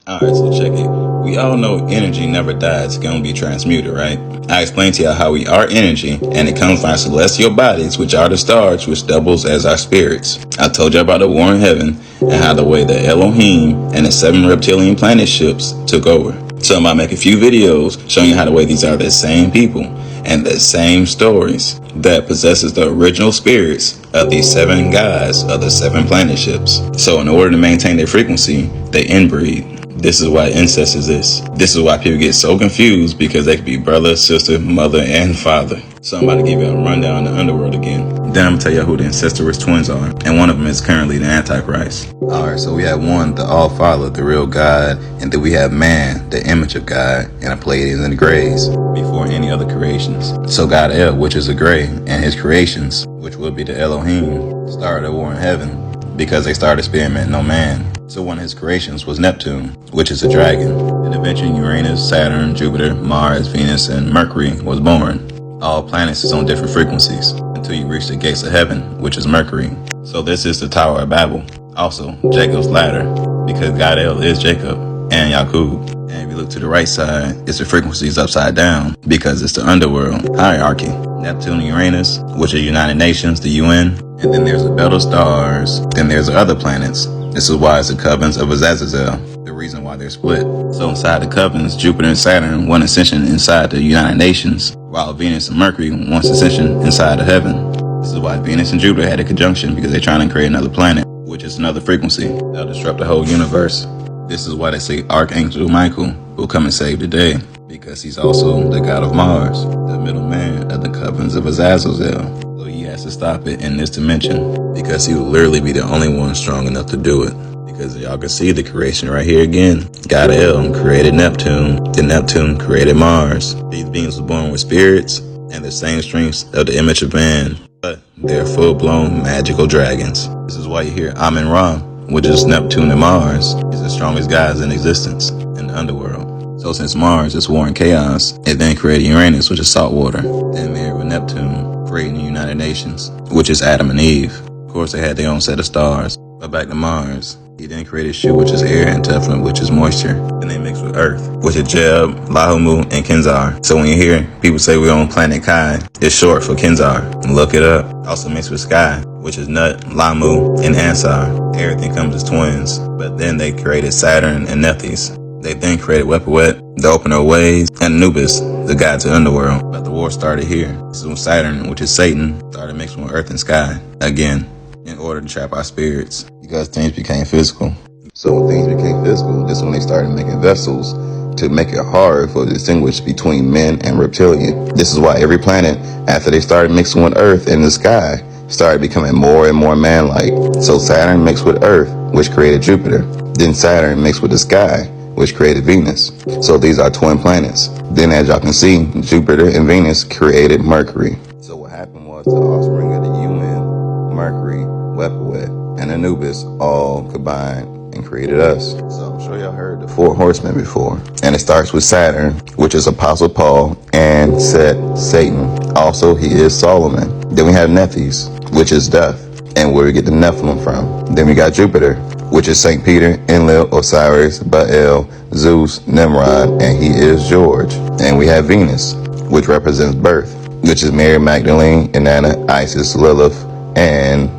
Alright, so check it. We all know energy never dies, it's gonna be transmuted, right? I explained to y'all how we are energy, and it comes from our celestial bodies, which are the stars, which doubles as our spirits. I told you about the war in heaven, and how the way the Elohim and the 7 reptilian planet ships took over. So I'm about to make a few videos showing you how the way these are the same people, and the same stories that possesses the original spirits of these 7 gods of the 7 planet ships. So in order to maintain their frequency, they inbreed. This is why incest exists. This is why people get so confused, because they could be brother, sister, mother, and father. So I'm about to give you a rundown of the underworld again. Then I'm gonna tell you who the incestuous twins are, and one of them is currently the Antichrist. Alright, so we have one, the All-Father, the real God, and then we have man, the image of God, and the Pleiades and the Greys, before any other creations. So God El, which is a Grey, and his creations, which will be the Elohim, started a war in heaven, because they started experimenting on man. So one of his creations was Neptune, which is a dragon. And eventually Uranus, Saturn, Jupiter, Mars, Venus, and Mercury was born. All planets is on different frequencies until you reach the gates of heaven, which is Mercury. So this is the Tower of Babel. Also, Jacob's ladder, because God El is Jacob and Yaqub. And if you look to the right side, it's the frequencies upside down, because it's the underworld hierarchy. Neptune and Uranus, which are United Nations, the UN. And then there's the belt of stars. Then there's the other planets. This is why it's the covens of Azazel, the reason why they're split. So inside the covens, Jupiter and Saturn want ascension inside the United Nations, while Venus and Mercury want ascension inside of heaven. This is why Venus and Jupiter had a conjunction, because they're trying to create another planet, which is another frequency that'll disrupt the whole universe. This is why they say Archangel Michael will come and save the day, because he's also the god of Mars, the middleman of the covens of Azazel. So he has to stop it in this dimension, because he will literally be the only one strong enough to do it. Because y'all can see the creation right here again. God El created Neptune, then Neptune created Mars. These beings were born with spirits and the same strengths of the image of man, but they're full-blown magical dragons. This is why you hear Amen-Ra, which is Neptune and Mars, is the strongest gods in existence in the underworld. So since Mars is war and chaos, it then created Uranus, which is salt water, then married with Neptune, creating the United Nations, which is Adam and Eve. Of course, they had their own set of stars. But back to Mars, he then created Shu, which is air, and Teflon, which is moisture. And they mix with Earth, which is Jeb, Lahumu, and Kenzar. So when you hear people say we're on planet Kai, it's short for Kenzar. Look it up. Also mixed with Sky, which is Nut, Lamu, and Ansar. Everything comes as twins. But then they created Saturn and Nephthys. They then created Wepawet, the Opener of Ways, and Anubis, the god to the underworld. But the war started here. This is when Saturn, which is Satan, started mixing with Earth and Sky again, in order to trap our spirits, because things became physical. So when things became physical, this is when they started making vessels to make it hard for the distinguish between men and reptilian. This is why every planet, after they started mixing with Earth in the sky, started becoming more and more man-like. So Saturn mixed with Earth, which created Jupiter. Then Saturn mixed with the sky, which created Venus. So these are twin planets. Then as y'all can see, Jupiter and Venus created Mercury. So what happened was the offspring of the UN, Mercury, Wepawet, and Anubis all combined and created us. So I'm sure y'all heard the 4 horsemen before. And it starts with Saturn, which is Apostle Paul, and Set, Satan. Also, he is Solomon. Then we have Nephthys, which is death, and where we get the Nephilim from. Then we got Jupiter, which is St. Peter, Enlil, Osiris, Baal, Zeus, Nimrod, and he is George. And we have Venus, which represents birth, which is Mary Magdalene, Inanna, Isis, Lilith, and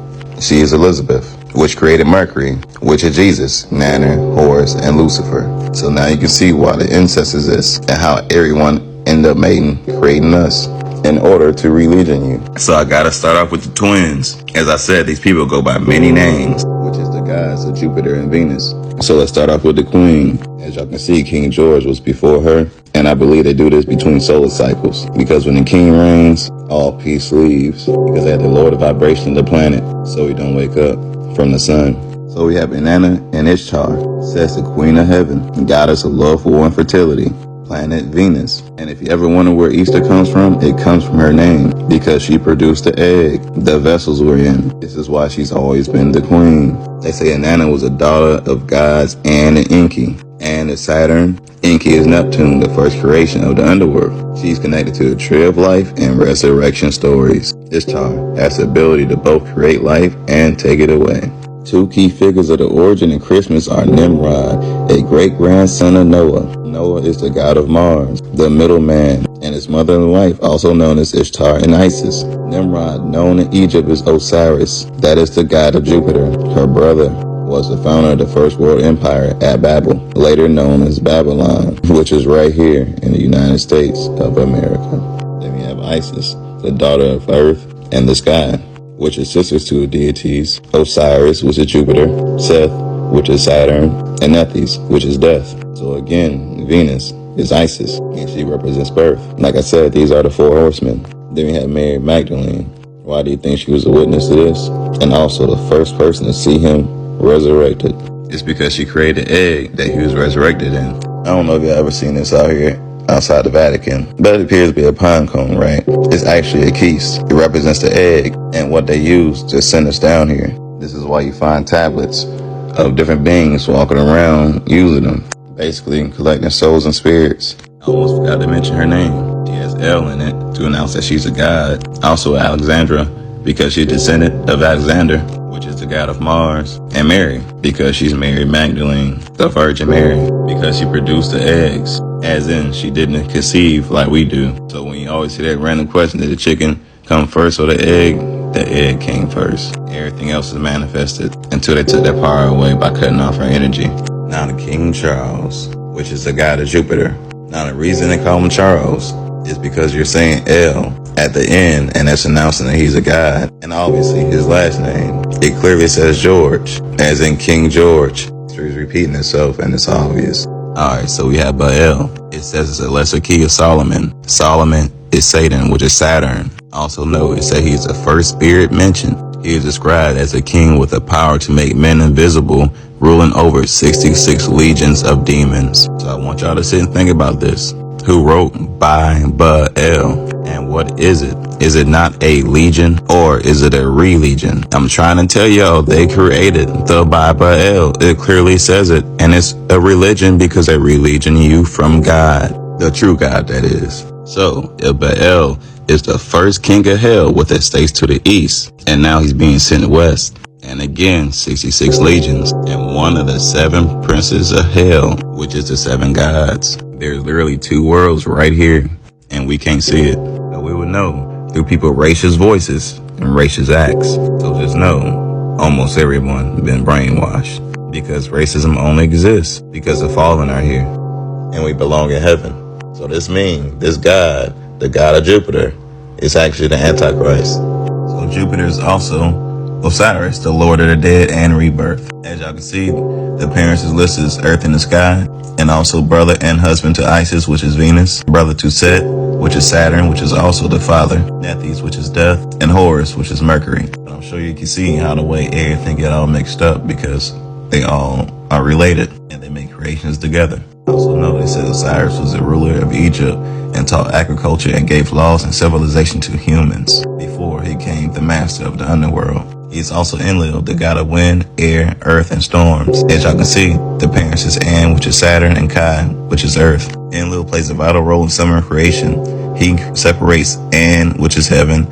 she is Elizabeth, which created Mercury, which is Jesus, Nana, Horus, and Lucifer. So now you can see why the incest exists and how everyone ended up mating, creating us in order to religion you. So I gotta start off with the twins. As I said, these people go by many names, which is the gods of Jupiter and Venus. So let's start off with the queen. As y'all can see, King George was before her, and I believe they do this between solar cycles, because when the king reigns, all peace leaves, because they have to lower the vibration of the planet so we don't wake up from the sun. So we have Inanna and Ishtar, says the queen of heaven, goddess of love, war, and fertility, planet Venus. And if you ever wonder where Easter comes from, it comes from her name, because she produced the egg the vessels were in. This is why she's always been the queen. They say Inanna was a daughter of gods and an Enki. And at Saturn, Enki is Neptune, the first creation of the underworld. She's connected to the tree of life and resurrection stories. Ishtar has the ability to both create life and take it away. Two key figures of the origin of Christmas are Nimrod, a great-grandson of Noah. Noah is the god of Mars, the middleman, and his mother and wife, also known as Ishtar and Isis. Nimrod, known in Egypt as Osiris, that is the god of Jupiter. Her brother was the founder of the first world empire at Babel, later known as Babylon, which is right here in the United States of America. Then we have Isis, the daughter of Earth and the sky, which is sisters to the deities Osiris, which is Jupiter, Seth, which is Saturn, and Nethys, which is death. So again, Venus is Isis, and she represents birth. Like I said, these are the four horsemen. Then we have Mary Magdalene. Why do you think she was a witness to this? And also the first person to see him resurrected. It's because she created the egg that he was resurrected in. I don't know if you've ever seen this out here outside the Vatican, but it appears to be a pine cone, right? It's actually a keys. It represents the egg and what they use to send us down here. This is why you find tablets of different beings walking around using them, basically collecting souls and spirits. I almost forgot to mention her name. She has L in it to announce that she's a god. Also Alexandra, because she's a descendant of Alexander, which is the god of Mars. And Mary, because she's Mary Magdalene, the Virgin Mary, because she produced the eggs, as in she didn't conceive like we do. So when you always hear that random question, did the chicken come first or the egg came first. Everything else is manifested until they took that power away by cutting off her energy. Now the King Charles, which is the god of Jupiter. Now the reason they call him Charles is because you're saying L at the end, and that's announcing that he's a god. And obviously his last name, it clearly says George, as in King George. So he's repeating itself, and it's obvious. Alright, so we have Baal. It says it's a lesser key of Solomon. Solomon is Satan, which is Saturn. Also note, it says he's the first spirit mentioned. He is described as a king with the power to make men invisible, ruling over 66 legions of demons. So I want y'all to sit and think about this. Who wrote Baal? And what is it? Is it not a legion, or is it a religion? I'm trying to tell y'all, they created the Baal. It clearly says it, and it's a religion because they religion you from God, the true God, that is. So if Baal is the first king of hell with estates to the east, and now he's being sent west. And again, 66 legions, and one of the 7 princes of hell, which is the 7 gods. There's literally 2 worlds right here, and we can't see it. But we would know through people's racist voices and racist acts. So just know, almost everyone been brainwashed. Because racism only exists because the fallen are here, and we belong in heaven. So this means this God, the god of Jupiter, is actually the Antichrist. So Jupiter is also Osiris, the Lord of the Dead and Rebirth. As y'all can see, the parents is listed as Earth and the sky, and also brother and husband to Isis, which is Venus, brother to Set, which is Saturn, which is also the father, Nethys, which is death, and Horus, which is Mercury. I'm sure you can see how the way everything get all mixed up because they all are related and they make creations together. Also know they said Osiris was the ruler of Egypt and taught agriculture and gave laws and civilization to humans before he became the master of the underworld. He's also Enlil, the god of wind, air, earth, and storms. As y'all can see, the parents is An, which is Saturn, and Kai, which is earth. Enlil plays a vital role in summer creation. He separates An, which is heaven,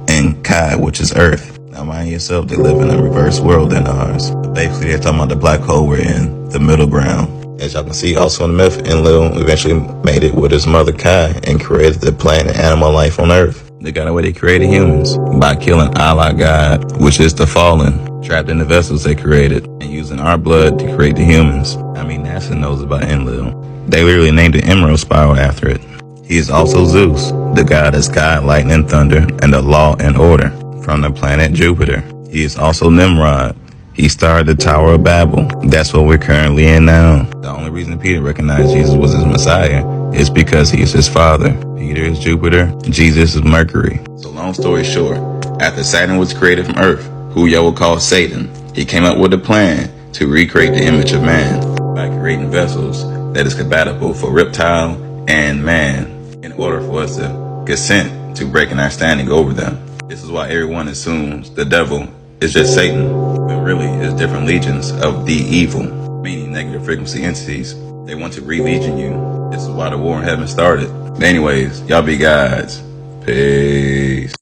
and Kai, which is earth. Now mind yourself, they live in a reverse world than ours. But basically, they're talking about the black hole we're in, the middle ground. As y'all can see, also in the myth, Enlil eventually made it with his mother Kai and created the plant and animal life on earth. They got away, they created humans by killing Allah God, which is the fallen, trapped in the vessels they created, and using our blood to create the humans. I mean, NASA knows about Enlil. They literally named the Emerald Spiral after it. He is also Zeus, the god of sky, lightning, and thunder, and the law and order, from the planet Jupiter. He is also Nimrod. He started the Tower of Babel. That's what we're currently in now. The only reason Peter recognized Jesus was his Messiah is because he is his father. Peter is Jupiter, Jesus is Mercury. So long story short, after Saturn was created from Earth, who y'all will call Satan, he came up with a plan to recreate the image of man by creating vessels that is compatible for reptile and man in order for us to consent to breaking our standing over them. This is why everyone assumes the devil is just Satan, but really it's different legions of the evil, meaning negative frequency entities. They want to re-legion you. This is why the war in heaven started. But anyways, y'all be gods. Peace.